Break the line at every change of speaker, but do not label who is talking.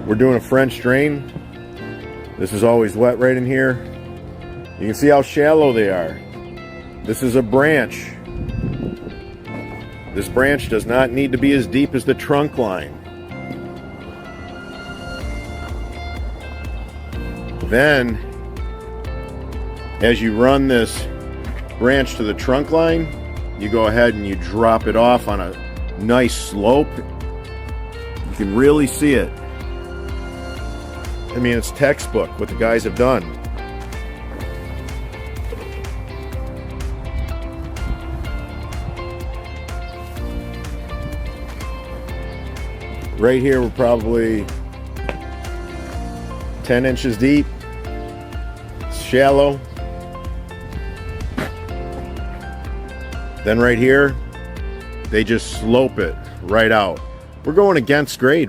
We're doing a French drain. This is always wet right in here. You can see how shallow they are. This is a branch. This branch does not need to be as deep as the trunk line. Then, as you run this branch to the trunk line, you go ahead and you drop it off on a nice slope. You can really see it. I mean, it's textbook what the guys have done. Right here, we're probably 10 inches deep. It's shallow. Then right here, they just slope it right out. We're going against grade.